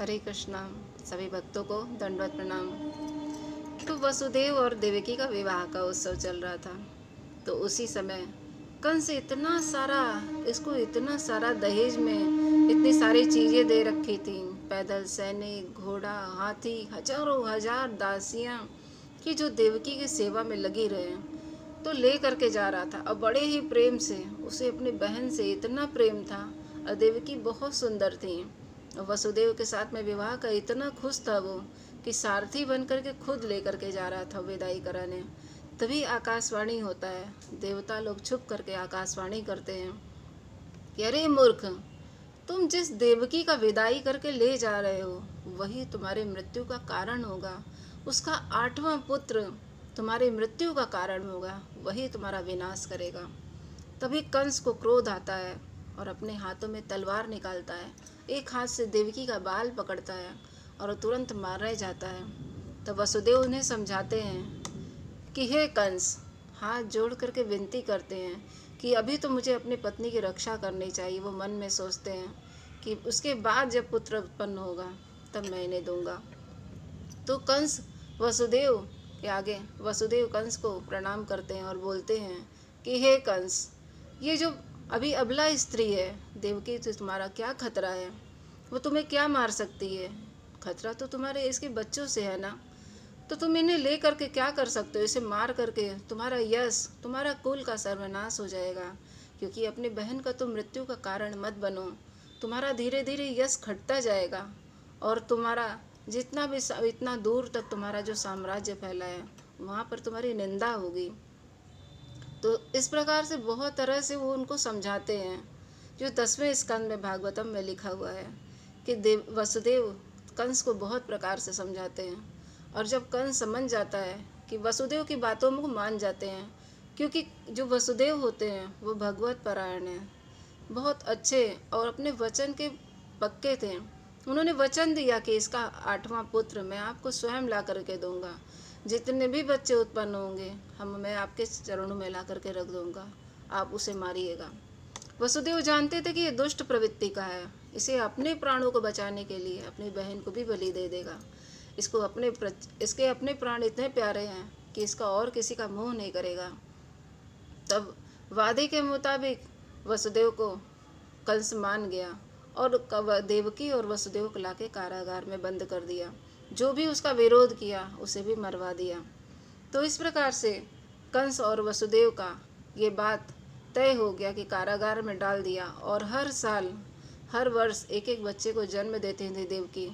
हरे कृष्णा। सभी भक्तों को दंडवत प्रणाम। तो वसुदेव और देवकी का विवाह का उत्सव चल रहा था। तो उसी समय कंस इसको इतना सारा दहेज में इतनी सारी चीजें दे रखी थी। पैदल सैनिक, घोड़ा, हाथी, हजारों हजार दासियां कि जो देवकी की सेवा में लगी रहे। तो ले करके जा रहा था और बड़े ही प्रेम से, उसे अपनी बहन से इतना प्रेम था। और देवकी बहुत सुंदर थी। वसुदेव के साथ में विवाह का इतना खुश था वो कि सारथी बन करके खुद लेकर के जा रहा था विदाई कराने। तभी आकाशवाणी होता है। देवता लोग छुप करके आकाशवाणी करते हैं कि अरे मूर्ख, तुम जिस देवकी का विदाई करके ले जा रहे हो वही तुम्हारी मृत्यु का कारण होगा। उसका 8वां पुत्र तुम्हारी मृत्यु का कारण होगा, वही तुम्हारा विनाश करेगा। तभी कंस को क्रोध आता है और अपने हाथों में तलवार निकालता है। एक हाथ से देवकी का बाल पकड़ता है और तुरंत मारने जाता है। तो वसुदेव उन्हें समझाते हैं कि हे कंस, हाथ जोड़ करके विनती करते हैं कि अभी तो मुझे अपनी पत्नी की रक्षा करनी चाहिए। वो मन में सोचते हैं कि उसके बाद जब पुत्र उत्पन्न होगा तब मैं इन्हें दूंगा। तो कंस वसुदेव के आगे वसुदेव कंस को प्रणाम करते हैं और बोलते हैं कि हे कंस, ये जो अभी अबला स्त्री है देवकी से तुम्हारा क्या खतरा है? वो तुम्हें क्या मार सकती है? खतरा तो तुम्हारे इसके बच्चों से है ना। तो तुम इन्हें ले करके क्या कर सकते हो? इसे मार करके तुम्हारा यश, तुम्हारा कुल का सर्वनाश हो जाएगा। क्योंकि अपनी बहन का तुम मृत्यु का कारण मत बनो। तुम्हारा धीरे धीरे यश घटता जाएगा और तुम्हारा जितना भी इतना दूर तक तुम्हारा जो साम्राज्य फैला है वहाँ पर तुम्हारी निंदा होगी। तो इस प्रकार से बहुत तरह से वो उनको समझाते हैं, जो 10वें स्कंद में भागवतम में लिखा हुआ है कि वसुदेव कंस को बहुत प्रकार से समझाते हैं। और जब कंस समझ जाता है कि वसुदेव की बातों को मान जाते हैं, क्योंकि जो वसुदेव होते हैं वो भगवत परायण हैं, बहुत अच्छे और अपने वचन के पक्के थे। उन्होंने वचन दिया कि इसका 8वां पुत्र मैं आपको स्वयं ला करके दूंगा। जितने भी बच्चे उत्पन्न होंगे मैं आपके चरणों में ला करके रख दूंगा, आप उसे मारिएगा। वसुदेव जानते थे कि ये दुष्ट प्रवृत्ति का है, इसे अपने प्राणों को बचाने के लिए अपनी बहन को भी बलि दे देगा। इसके अपने प्राण इतने प्यारे हैं कि इसका और किसी का मोह नहीं करेगा। तब वादे के मुताबिक वसुदेव को कंस मान गया और देवकी और वसुदेव को लाके कारागार में बंद कर दिया। जो भी उसका विरोध किया उसे भी मरवा दिया। तो इस प्रकार से कंस और वसुदेव का ये बात तय हो गया कि कारागार में डाल दिया। और हर साल हर वर्ष एक एक बच्चे को जन्म देते थे देवकी,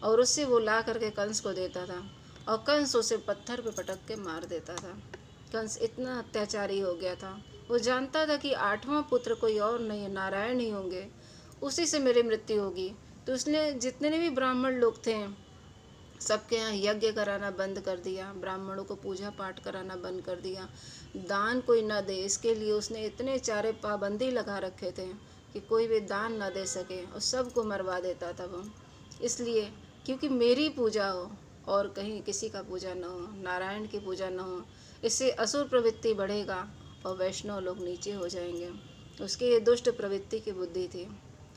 और उससे वो ला करके कंस को देता था और कंस उसे पत्थर पे पटक के मार देता था। कंस इतना अत्याचारी हो गया था। वो जानता था कि 8वां पुत्र कोई और नहीं, नारायण ही होंगे, उसी से मेरी मृत्यु होगी। तो उसने जितने भी ब्राह्मण लोग थे सबके यहाँ यज्ञ कराना बंद कर दिया, ब्राह्मणों को पूजा पाठ कराना बंद कर दिया, दान कोई ना दे इसके लिए उसने इतने चारे पाबंदी लगा रखे थे कि कोई भी दान ना दे सके, और सबको मरवा देता था वो। इसलिए क्योंकि मेरी पूजा हो और कहीं किसी का पूजा न हो, नारायण की पूजा न हो, इससे असुर प्रवृत्ति बढ़ेगा और वैष्णव लोग नीचे हो जाएंगे। उसकी ये दुष्ट प्रवृत्ति की बुद्धि थी।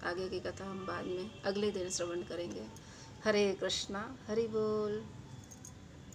आगे की कथा हम बाद में अगले दिन श्रवण करेंगे। हरे कृष्णा, हरि बोल।